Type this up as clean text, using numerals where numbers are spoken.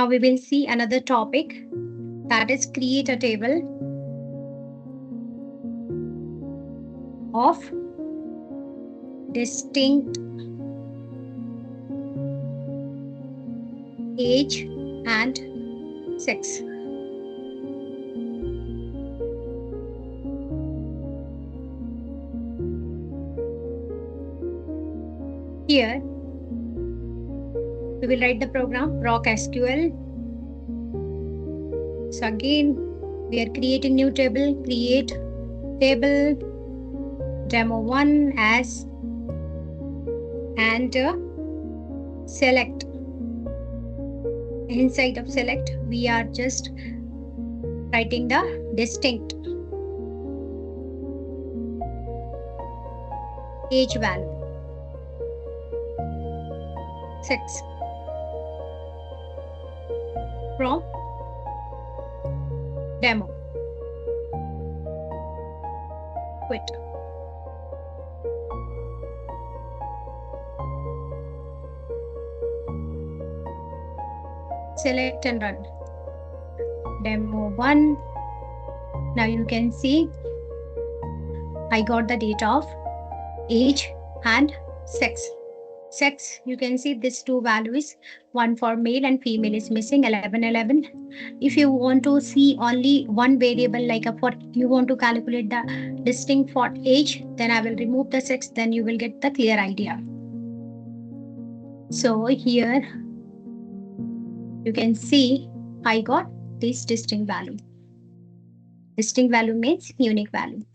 Now we will see another topic, that is create a table of distinct age and sex. Here we will write the program rock SQL. So again, we are creating new table, create table demo1 as, and select. Inside of select, we are just writing the distinct age value, sex from demo. Quit. Select and run. Demo 1. Now you can see I got the data of age and sex. Sex, you can see this two values, one for male and female is missing, 11. If you want to see only one variable, like you want to calculate the distinct for age, then I will remove the sex, then you will get the clear idea. So here you can see I got this distinct value. Distinct value means unique value.